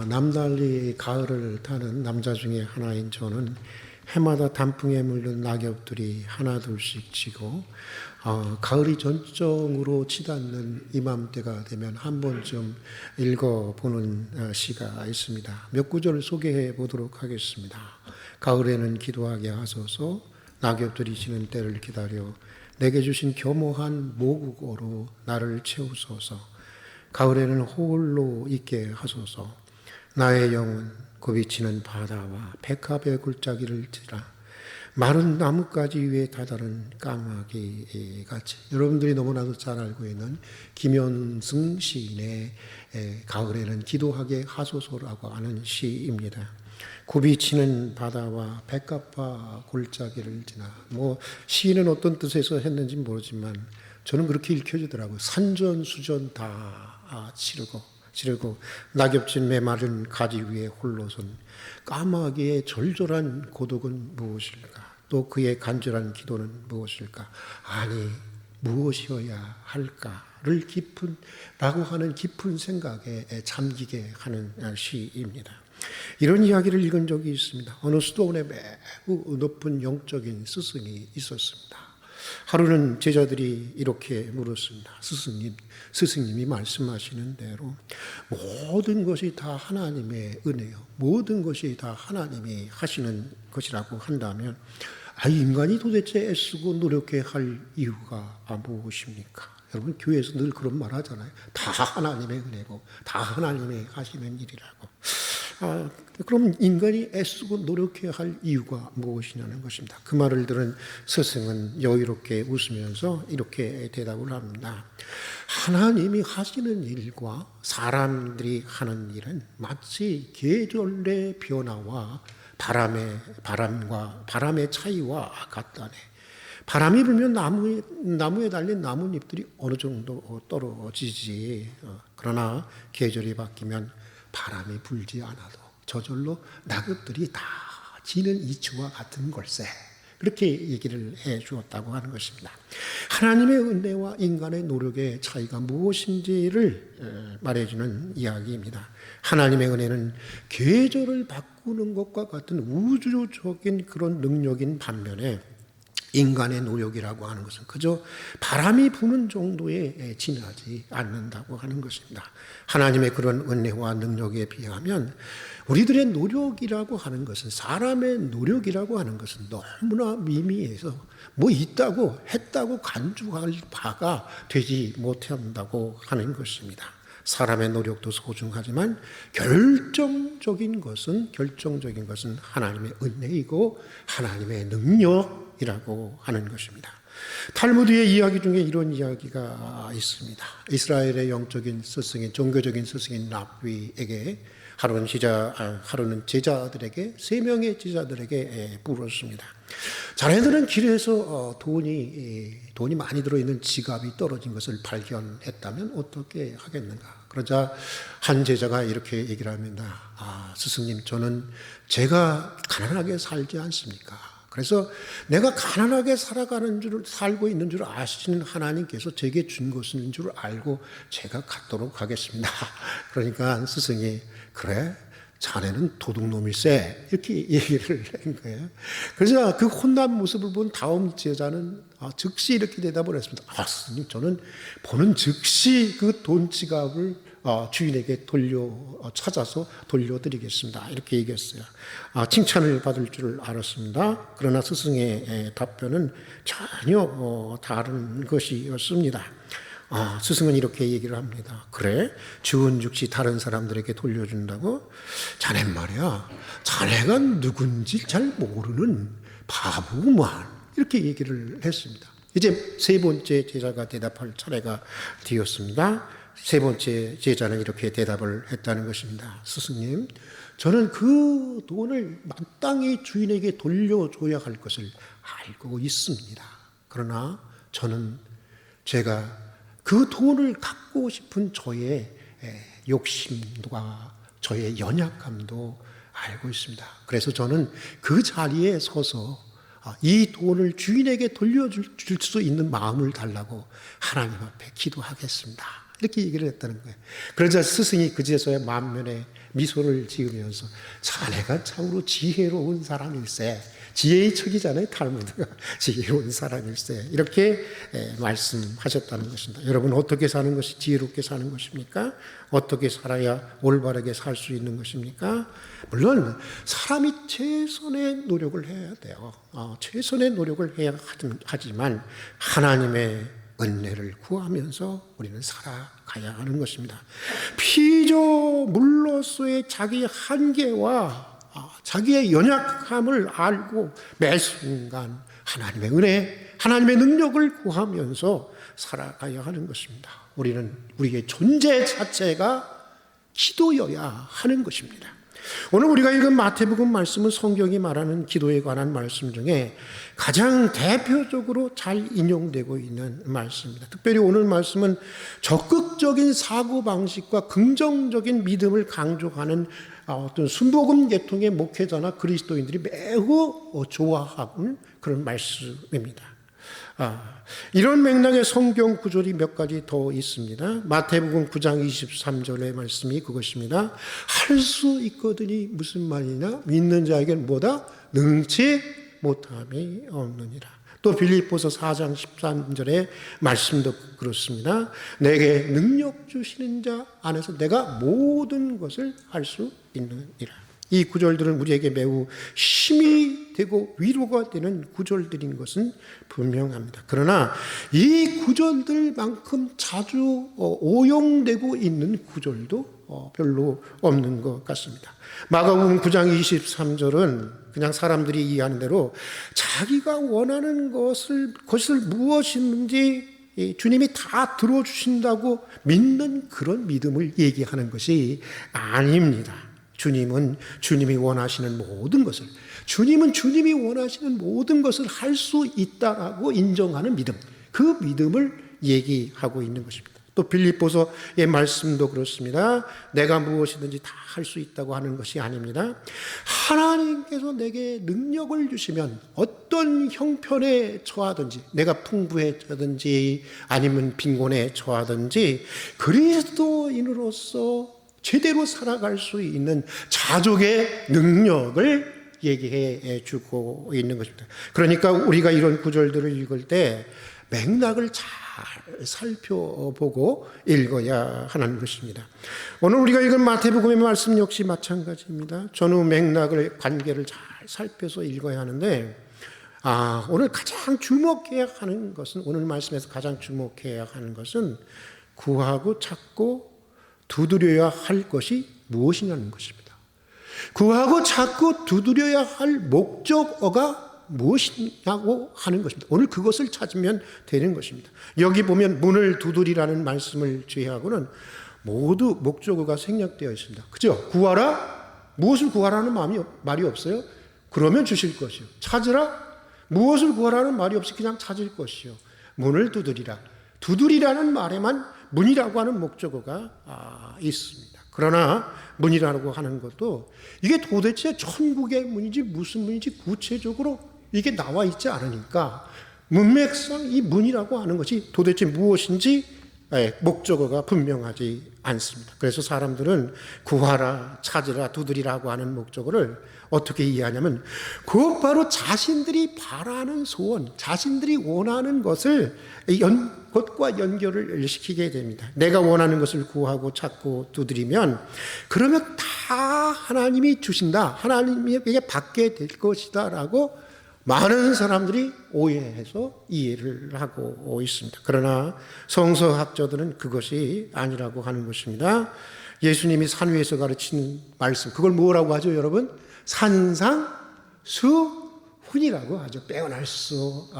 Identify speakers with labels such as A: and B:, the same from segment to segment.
A: 남달리 가을을 타는 남자 중에 하나인 저는 해마다 단풍에 물든 낙엽들이 하나둘씩 지고 가을이 전정으로 치닫는 이맘때가 되면 한 번쯤 읽어보는 시가 있습니다. 몇 구절 소개해 보도록 하겠습니다. 가을에는 기도하게 하소서, 낙엽들이 지는 때를 기다려 내게 주신 겸허한 모국어로 나를 채우소서. 가을에는 홀로 있게 하소서. 나의 영은 굽이치는 바다와 백합의 굴짜기를 지나 마른 나뭇가지 위에 다다른 까마귀 같이. 여러분들이 너무나도 잘 알고 있는 김현승 시인의 가을에는 기도하게 하소서라고 하는 시입니다. 굽이치는 바다와 백합과 골짜기를 지나, 시인은 어떤 뜻에서 했는지 모르지만 저는 그렇게 읽혀지더라고요. 산전수전 다 치르고 낙엽진 메마른 가지 위에 홀로선 까마귀의 절절한 고독은 무엇일까? 또 그의 간절한 기도는 무엇일까? 아니, 무엇이어야 할까를 라고 하는 깊은 생각에 잠기게 하는 시입니다. 이런 이야기를 읽은 적이 있습니다. 어느 수도원에 매우 높은 영적인 스승이 있었습니다. 하루는 제자들이 이렇게 물었습니다. 스승님이 말씀하시는 대로 모든 것이 다 하나님의 은혜요, 모든 것이 다 하나님이 하시는 것이라고 한다면 인간이 도대체 애쓰고 노력해야 할 이유가 무엇입니까? 여러분, 교회에서 늘 그런 말 하잖아요. 다 하나님의 은혜고 다 하나님이 하시는 일이라고. 그럼 인간이 애쓰고 노력해야 할 이유가 무엇이냐는 것입니다. 그 말을 들은 스승은 여유롭게 웃으면서 이렇게 대답을 합니다. 하나님이 하시는 일과 사람들이 하는 일은 마치 계절의 변화와 바람의 차이와 같다네. 바람이 불면 나무에 달린 나뭇잎들이 어느 정도 떨어지지. 그러나 계절이 바뀌면 바람이 불지 않아도 저절로 낙엽들이 다 지는 이치와 같은 걸세. 그렇게 얘기를 해 주었다고 하는 것입니다. 하나님의 은혜와 인간의 노력의 차이가 무엇인지를 말해주는 이야기입니다. 하나님의 은혜는 계절을 바꾸는 것과 같은 우주적인 그런 능력인 반면에 인간의 노력이라고 하는 것은 그저 바람이 부는 정도에 지나지 않는다고 하는 것입니다. 하나님의 그런 은혜와 능력에 비하면 우리들의 노력이라고 하는 것은, 사람의 노력이라고 하는 것은 너무나 미미해서 있다고 했다고 간주할 바가 되지 못한다고 하는 것입니다. 사람의 노력도 소중하지만 결정적인 것은 하나님의 은혜이고 하나님의 능력이라고 하는 것입니다. 탈무드의 이야기 중에 이런 이야기가 있습니다. 이스라엘의 영적인 스승인, 종교적인 스승인 랍비에게 하루는 제자들에게, 3명의 제자들에게 물었습니다. 자네들은 길에서 돈이 많이 들어있는 지갑이 떨어진 것을 발견했다면 어떻게 하겠는가? 그러자 한 제자가 이렇게 얘기를 합니다. 스승님, 저는 제가 가난하게 살지 않습니까? 그래서 내가 가난하게 살고 있는 줄 아시는 하나님께서 제게 준 것인 줄 알고 제가 갖도록 하겠습니다. 그러니까 스승이, 그래? 자네는 도둑놈일세. 이렇게 얘기를 한 거예요. 그래서 그 혼난 모습을 본 다음 제자는 즉시 이렇게 대답을 했습니다. 스승님, 저는 보는 즉시 그 돈 지갑을 주인에게 찾아서 돌려드리겠습니다. 이렇게 얘기했어요. 칭찬을 받을 줄 알았습니다. 그러나 스승의 답변은 전혀 다른 것이었습니다. 스승은 이렇게 얘기를 합니다. 그래? 주운 즉시 다른 사람들에게 돌려준다고? 자넨 말이야, 자네가 누군지 잘 모르는 바보구만. 이렇게 얘기를 했습니다. 이제 3번째 제자가 대답할 차례가 되었습니다. 3번째 제자는 이렇게 대답을 했다는 것입니다. 스승님, 저는 그 돈을 마땅히 주인에게 돌려줘야 할 것을 알고 있습니다. 그러나 저는 제가 그 돈을 갖고 싶은 저의 욕심과 저의 연약함도 알고 있습니다. 그래서 저는 그 자리에 서서 이 돈을 주인에게 돌려줄 수 있는 마음을 달라고 하나님 앞에 기도하겠습니다. 이렇게 얘기를 했다는 거예요. 그러자 스승이 그제서야 만면에 미소를 지으면서 자네가 참으로 지혜로운 사람일세. 지혜의 척이잖아요. 탈무드가 지혜로운 사람일세. 이렇게 말씀하셨다는 것입니다. 여러분 어떻게 사는 것이 지혜롭게 사는 것입니까? 어떻게 살아야 올바르게 살 수 있는 것입니까? 물론 사람이 최선의 노력을 해야 돼요. 최선의 노력을 해야 하지만 하나님의 은혜를 구하면서 우리는 살아가야 하는 것입니다. 피조물로서의 자기의 한계와 자기의 연약함을 알고 매 순간 하나님의 은혜, 하나님의 능력을 구하면서 살아가야 하는 것입니다. 우리는 우리의 존재 자체가 기도여야 하는 것입니다. 오늘 우리가 읽은 마태복음 말씀은 성경이 말하는 기도에 관한 말씀 중에 가장 대표적으로 잘 인용되고 있는 말씀입니다. 특별히 오늘 말씀은 적극적인 사고방식과 긍정적인 믿음을 강조하는 어떤 순복음 계통의 목회자나 그리스도인들이 매우 좋아하는 그런 말씀입니다. 이런 맥락의 성경 구절이 몇 가지 더 있습니다. 마태복음 9장 23절의 말씀이 그것입니다. 할 수 있거든이 무슨 말이냐? 믿는 자에게는 뭐다? 능치 못함이 없느니라. 또 빌립보서 4장 13절의 말씀도 그렇습니다. 내게 능력 주시는 자 안에서 내가 모든 것을 할 수 있느니라. 이 구절들은 우리에게 매우 힘이 되고 위로가 되는 구절들인 것은 분명합니다. 그러나 이 구절들만큼 자주 오용되고 있는 구절도 별로 없는 것 같습니다. 마가복음 9장 23절은 그냥 사람들이 이해하는 대로 자기가 원하는 것을 무엇인지 주님이 다 들어주신다고 믿는 그런 믿음을 얘기하는 것이 아닙니다. 주님은 주님이 원하시는 모든 것을, 주님은 주님이 원하시는 모든 것을 할 수 있다라고 인정하는 믿음, 그 믿음을 얘기하고 있는 것입니다. 또 빌립보서의 말씀도 그렇습니다. 내가 무엇이든지 다 할 수 있다고 하는 것이 아닙니다. 하나님께서 내게 능력을 주시면 어떤 형편에 처하든지, 내가 풍부해지든지 아니면 빈곤에 처하든지 그리스도인으로서 제대로 살아갈 수 있는 자족의 능력을 얘기해 주고 있는 것입니다. 그러니까 우리가 이런 구절들을 읽을 때 맥락을 잘 살펴보고 읽어야 하는 것입니다. 오늘 우리가 읽은 마태복음의 말씀 역시 마찬가지입니다. 전후 맥락을, 관계를 잘 살펴서 읽어야 하는데 오늘 가장 주목해야 하는 것은, 오늘 말씀에서 가장 주목해야 하는 것은 구하고 찾고 두드려야 할 것이 무엇이냐는 것입니다. 구하고 찾고 두드려야 할 목적어가 무엇이냐고 하는 것입니다. 오늘 그것을 찾으면 되는 것입니다. 여기 보면 문을 두드리라는 말씀을 제외하고는 모두 목적어가 생략되어 있습니다. 그죠? 구하라? 무엇을 구하라는 말이 없어요? 그러면 주실 것이요. 찾으라? 무엇을 구하라는 말이 없이 그냥 찾을 것이요. 문을 두드리라. 두드리라는 말에만 문이라고 하는 목적어가 있습니다. 그러나 문이라고 하는 것도 이게 도대체 천국의 문인지 무슨 문인지 구체적으로 이게 나와 있지 않으니까 문맥상 이 문이라고 하는 것이 도대체 무엇인지 목적어가 분명하지 않습니다. 그래서 사람들은 구하라, 찾으라, 두드리라고 하는 목적어를 어떻게 이해하냐면 그것 바로 자신들이 바라는 소원, 자신들이 원하는 것을 것과 연결을 시키게 됩니다. 내가 원하는 것을 구하고 찾고 두드리면 그러면 다 하나님이 주신다, 하나님에게 받게 될 것이다 라고 많은 사람들이 오해해서 이해를 하고 있습니다. 그러나 성서학자들은 그것이 아니라고 하는 것입니다. 예수님이 산 위에서 가르치는 말씀, 그걸 뭐라고 하죠, 여러분? 산상수훈이라고 하죠. 빼어날 수,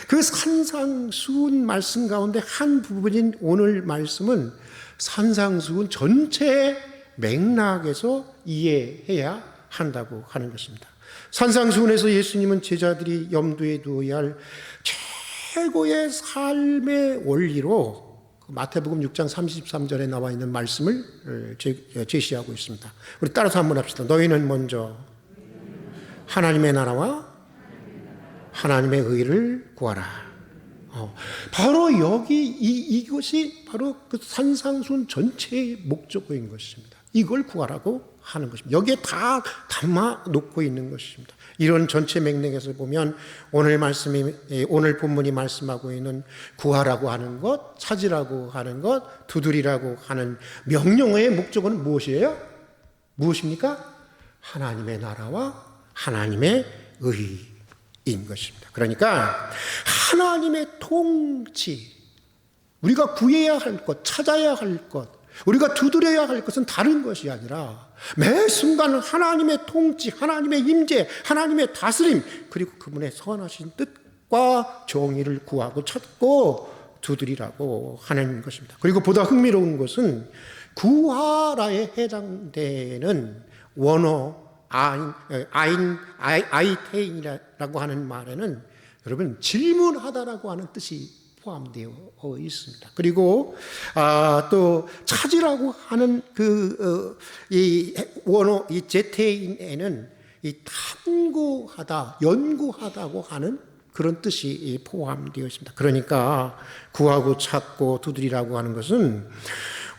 A: 그 산상수훈 말씀 가운데 한 부분인 오늘 말씀은 산상수훈 전체의 맥락에서 이해해야 한다고 하는 것입니다. 산상수훈에서 예수님은 제자들이 염두에 두어야 할 최고의 삶의 원리로 마태복음 6장 33절에 나와 있는 말씀을 제시하고 있습니다. 우리 따라서 한번 합시다. 너희는 먼저 하나님의 나라와 하나님의 의를 구하라. 바로 여기 이것이 바로 그 산상순 전체의 목적어인 것입니다. 이걸 구하라고 하는 것입니다. 여기에 다 담아 놓고 있는 것입니다. 이런 전체 맥락에서 보면 오늘 본문이 말씀하고 있는 구하라고 하는 것, 찾으라고 하는 것, 두드리라고 하는 명령어의 목적어는 무엇이에요? 무엇입니까? 하나님의 나라와 하나님의 의인 것입니다. 그러니까 하나님의 통치, 우리가 구해야 할 것, 찾아야 할 것, 우리가 두드려야 할 것은 다른 것이 아니라 매 순간 하나님의 통치, 하나님의 임재, 하나님의 다스림, 그리고 그분의 선하신 뜻과 정의를 구하고 찾고 두드리라고 하는 것입니다. 그리고 보다 흥미로운 것은 구하라에 해당되는 원어 아이테인이라고 하는 말에는 여러분 질문하다라고 하는 뜻이 포함되어 있습니다. 그리고 또 찾으라고 하는 이 원어 이 제테인에는 이 탐구하다, 연구하다고 하는 그런 뜻이 포함되어 있습니다. 그러니까 구하고 찾고 두드리라고 하는 것은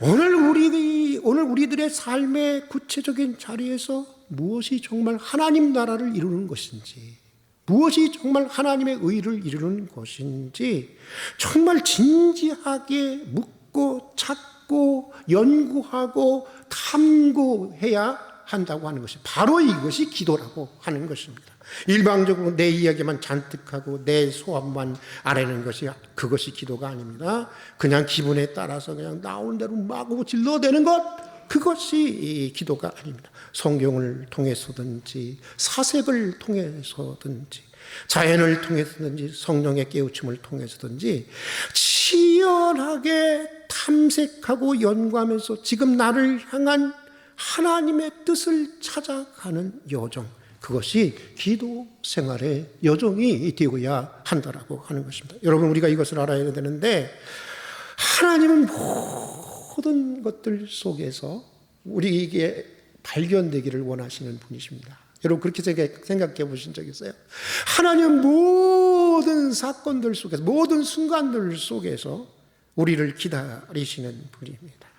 A: 오늘 우리들의 삶의 구체적인 자리에서 무엇이 정말 하나님 나라를 이루는 것인지, 무엇이 정말 하나님의 의를 이루는 것인지 정말 진지하게 묻고 찾고 연구하고 탐구해야 한다고 하는 것이 바로 이것이 기도라고 하는 것입니다. 일방적으로 내 이야기만 잔뜩 하고 내 소원만 아뢰는 것이 그것이 기도가 아닙니다. 그냥 기분에 따라서 그냥 나오는 대로 마구 질러대는 것, 그것이 기도가 아닙니다. 성경을 통해서든지 사색을 통해서든지 자연을 통해서든지 성령의 깨우침을 통해서든지 치열하게 탐색하고 연구하면서 지금 나를 향한 하나님의 뜻을 찾아가는 여정, 그것이 기도 생활의 여정이 되어야 한다라고 하는 것입니다. 여러분, 우리가 이것을 알아야 되는데 하나님은 모든 것들 속에서 우리에게 발견되기를 원하시는 분이십니다. 여러분, 그렇게 생각해 보신 적 있어요? 하나님은 모든 사건들 속에서, 모든 순간들 속에서 우리를 기다리시는 분입니다.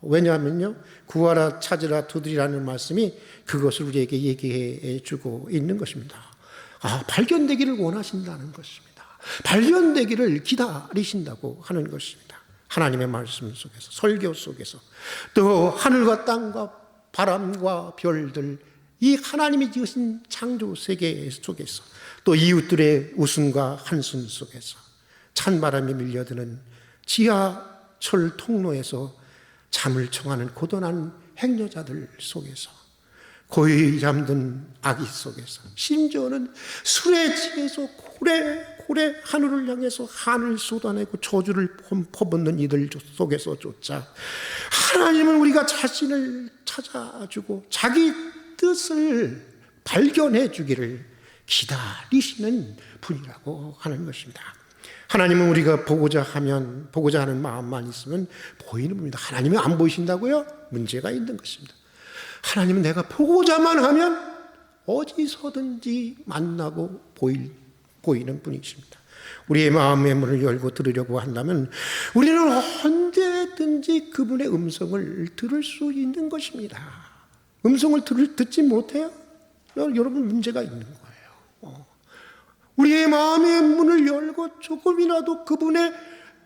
A: 왜냐하면요, 구하라, 찾으라, 두드리라는 말씀이 그것을 우리에게 얘기해 주고 있는 것입니다. 발견되기를 원하신다는 것입니다. 발견되기를 기다리신다고 하는 것입니다. 하나님의 말씀 속에서, 설교 속에서, 또 하늘과 땅과 바람과 별들, 이 하나님이 지으신 창조 세계 속에서, 또 이웃들의 웃음과 한숨 속에서, 찬바람이 밀려드는 지하철 통로에서 잠을 청하는 고단한 행여자들 속에서, 고이 잠든 아기 속에서, 심지어는 술에 취해서 고래 하늘을 향해서 한을 쏟아내고 저주를 퍼붓는 이들 속에서조차 하나님은 우리가 자신을 찾아주고 자기 뜻을 발견해 주기를 기다리시는 분이라고 하는 것입니다. 하나님은 우리가 보고자 하는 마음만 있으면 보이는 분입니다. 하나님이 안 보이신다고요? 문제가 있는 것입니다. 하나님은 내가 보고자만 하면 어디서든지 만나고 보이는 분이십니다. 우리의 마음의 문을 열고 들으려고 한다면 우리는 언제든지 그분의 음성을 들을 수 있는 것입니다. 음성을 듣지 못해요? 여러분, 문제가 있는 거예요. 우리의 마음의 문을 열고 조금이라도 그분의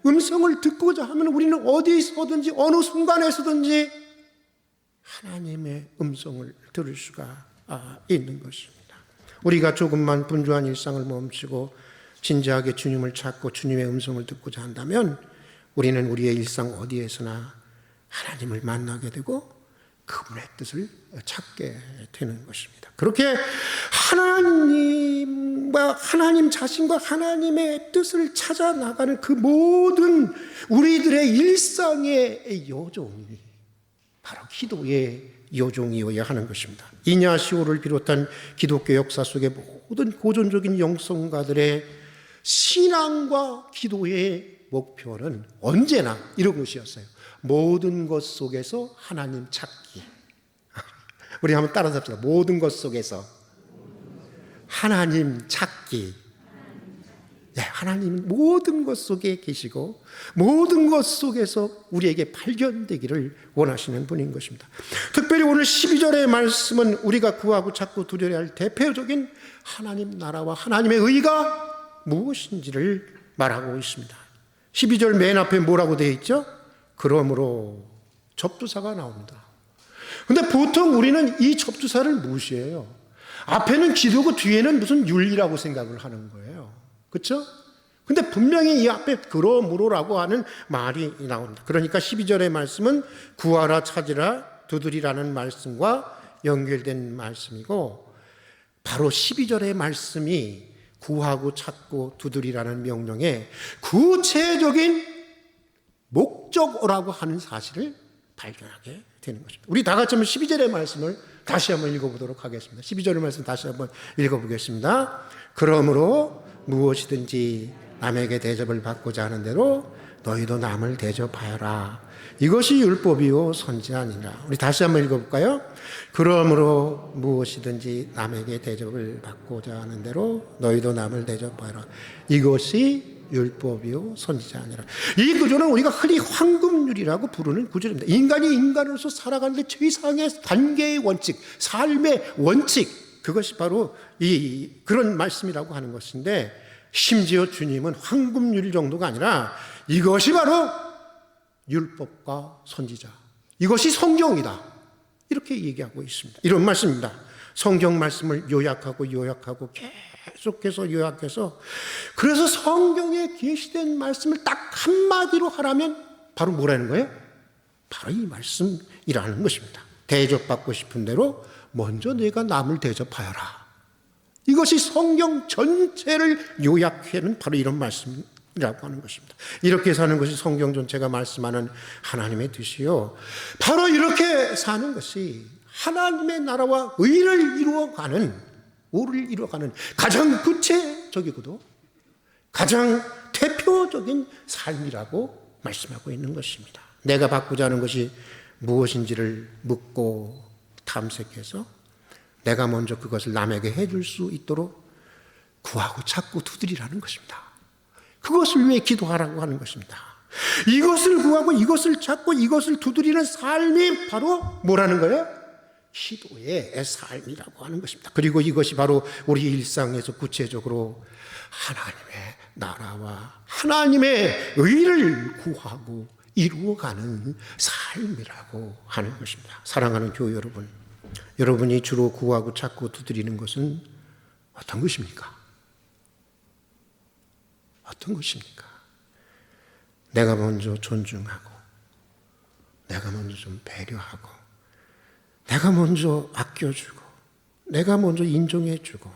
A: 음성을 듣고자 하면 우리는 어디서든지 어느 순간에서든지 하나님의 음성을 들을 수가 있는 것입니다. 우리가 조금만 분주한 일상을 멈추고 진지하게 주님을 찾고 주님의 음성을 듣고자 한다면 우리는 우리의 일상 어디에서나 하나님을 만나게 되고 그분의 뜻을 찾게 되는 것입니다. 그렇게 하나님 자신과 하나님의 뜻을 찾아 나가는 그 모든 우리들의 일상의 여정이 바로 기도의 여정이어야 하는 것입니다. 이냐시오를 비롯한 기독교 역사 속의 모든 고전적인 영성가들의 신앙과 기도의 목표는 언제나 이런 것이었어요. 모든 것 속에서 하나님 찾기. 우리 한번 따라서 합시다. 모든 것 속에서 하나님 찾기. 하나님은 모든 것 속에 계시고 모든 것 속에서 우리에게 발견되기를 원하시는 분인 것입니다. 특별히 오늘 12절의 말씀은 우리가 구하고 찾고 두려워야 할 대표적인 하나님 나라와 하나님의 의가 무엇인지를 말하고 있습니다. 12절 맨 앞에 뭐라고 되어 있죠? 그러므로 접두사가 나옵니다. 근데 보통 우리는 이 접두사를 무시해요. 앞에는 기도고 뒤에는 무슨 윤리라고 생각을 하는 거예요. 그렇죠? 근데 분명히 이 앞에 그러므로라고 하는 말이 나옵니다. 그러니까 12절의 말씀은 구하라 찾으라 두드리라는 말씀과 연결된 말씀이고, 바로 12절의 말씀이 구하고 찾고 두드리라는 명령의 구체적인 목적어라고 하는 사실을 발견하게 되는 것입니다. 우리 다 같이 한번 12절의 말씀을 다시 한번 읽어보도록 하겠습니다. 12절의 말씀 다시 한번 읽어보겠습니다. 그러므로 무엇이든지 남에게 대접을 받고자 하는 대로 너희도 남을 대접하여라. 이것이 율법이요 선지자니라. 우리 다시 한번 읽어볼까요? 그러므로 무엇이든지 남에게 대접을 받고자 하는 대로 너희도 남을 대접하여라. 이것이 율법이요 선지자니라. 이 구조는 우리가 흔히 황금률이라고 부르는 구조입니다. 인간이 인간으로서 살아가는데 최상의 관계의 원칙, 삶의 원칙, 그것이 바로 그런 말씀이라고 하는 것인데, 심지어 주님은 황금률 정도가 아니라 이것이 바로 율법과 선지자, 이것이 성경이다, 이렇게 얘기하고 있습니다. 이런 말씀입니다. 성경 말씀을 요약하고 계속해서 요약해서, 그래서 성경에 계시된 말씀을 딱 한마디로 하라면 바로 뭐라는 거예요? 바로 이 말씀이라는 것입니다. 대접받고 싶은 대로 먼저 내가 남을 대접하여라. 이것이 성경 전체를 요약하는 바로 이런 말씀이라고 하는 것입니다. 이렇게 사는 것이 성경 전체가 말씀하는 하나님의 뜻이요, 바로 이렇게 사는 것이 하나님의 나라와 의를 이루어가는, 오를 이루어가는 가장 구체적이고도 가장 대표적인 삶이라고 말씀하고 있는 것입니다. 내가 받고자 하는 것이 무엇인지를 묻고 탐색해서 내가 먼저 그것을 남에게 해줄 수 있도록 구하고 찾고 두드리라는 것입니다. 그것을 위해 기도하라고 하는 것입니다. 이것을 구하고 이것을 찾고 이것을 두드리는 삶이 바로 뭐라는 거예요? 기도의 삶이라고 하는 것입니다. 그리고 이것이 바로 우리 일상에서 구체적으로 하나님의 나라와 하나님의 의를 구하고 이루어가는 삶이라고 하는 것입니다. 사랑하는 교회 여러분, 여러분이 주로 구하고 찾고 두드리는 것은 어떤 것입니까? 어떤 것입니까? 내가 먼저 존중하고, 내가 먼저 좀 배려하고, 내가 먼저 아껴주고, 내가 먼저 인정해주고,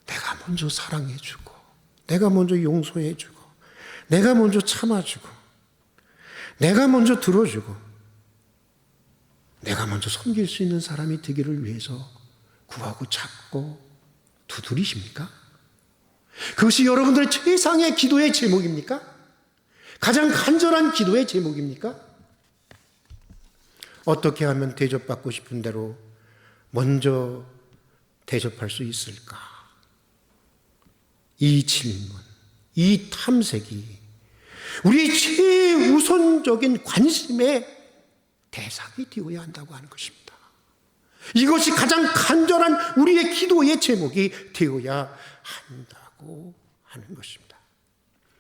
A: 내가 먼저 사랑해주고, 내가 먼저 용서해주고, 내가 먼저 참아주고, 내가 먼저 들어주고, 내가 먼저 섬길 수 있는 사람이 되기를 위해서 구하고 찾고 두드리십니까? 그것이 여러분들의 최상의 기도의 제목입니까? 가장 간절한 기도의 제목입니까? 어떻게 하면 대접받고 싶은 대로 먼저 대접할 수 있을까? 이 질문, 이 탐색이 우리의 최우선적인 관심의 대상이 되어야 한다고 하는 것입니다. 이것이 가장 간절한 우리의 기도의 제목이 되어야 한다고 하는 것입니다.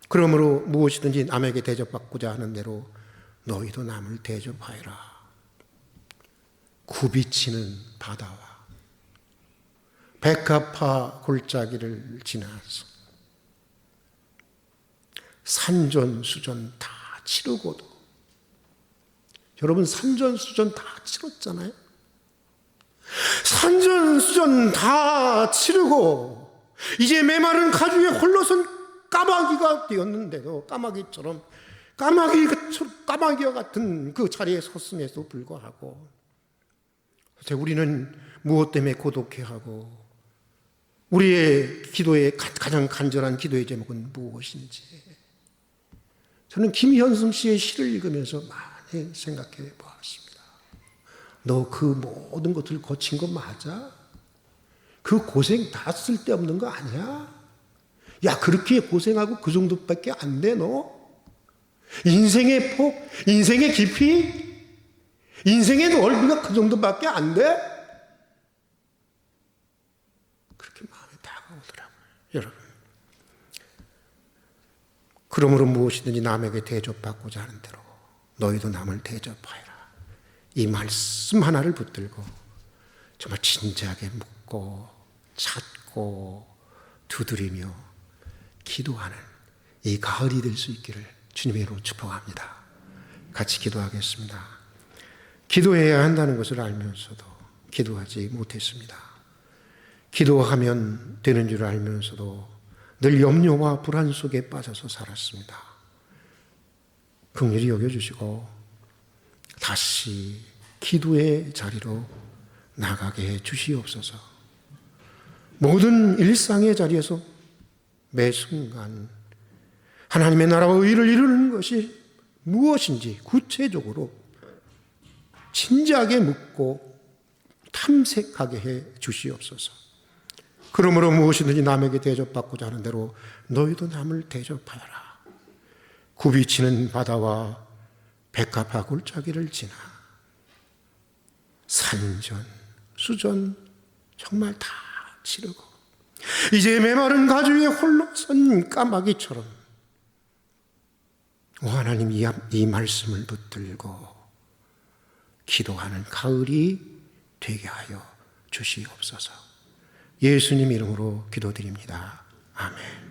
A: 그러므로 무엇이든지 남에게 대접받고자 하는 대로 너희도 남을 대접하여라. 굽이치는 바다와 백합화 골짜기를 지나서 산전수전 다 치르고도, 여러분 산전수전 다 치렀잖아요. 산전수전 다 치르고 이제 메마른 가죽에 홀로선 까마귀가 되었는데도 까마귀와 같은 그 자리에 섰음에도 불구하고 우리는 무엇 때문에 고독해하고 우리의 기도의 가장 간절한 기도의 제목은 무엇인지, 저는 김현승 씨의 시를 읽으면서 많이 생각해 보았습니다. 너 그 모든 것을 거친 거 맞아? 그 고생 다 쓸데없는 거 아니야? 야, 그렇게 고생하고 그 정도밖에 안 돼, 너? 인생의 폭, 인생의 깊이, 인생의 넓이가 그 정도밖에 안 돼? 그렇게 마음이 다가오더라고요, 여러분. 그러므로 무엇이든지 남에게 대접받고자 하는 대로 너희도 남을 대접하여라. 이 말씀 하나를 붙들고 정말 진지하게 묻고 찾고 두드리며 기도하는 이 가을이 될 수 있기를 주님의 이름으로 축복합니다. 같이 기도하겠습니다. 기도해야 한다는 것을 알면서도 기도하지 못했습니다. 기도하면 되는 줄 알면서도 늘 염려와 불안 속에 빠져서 살았습니다. 긍휼히 여겨주시고 다시 기도의 자리로 나가게 해 주시옵소서. 모든 일상의 자리에서 매 순간 하나님의 나라와 의를 이루는 것이 무엇인지 구체적으로 진지하게 묻고 탐색하게 해 주시옵소서. 그러므로 무엇이든지 남에게 대접받고자 하는 대로 너희도 남을 대접하여라. 굽이치는 바다와 백합화 골짜기를 지나 산전, 수전 정말 다 치르고 이제 메마른 가죽에 홀로 선 까마귀처럼 오 하나님 이 말씀을 붙들고 기도하는 가을이 되게 하여 주시옵소서. 예수님 이름으로 기도드립니다. 아멘.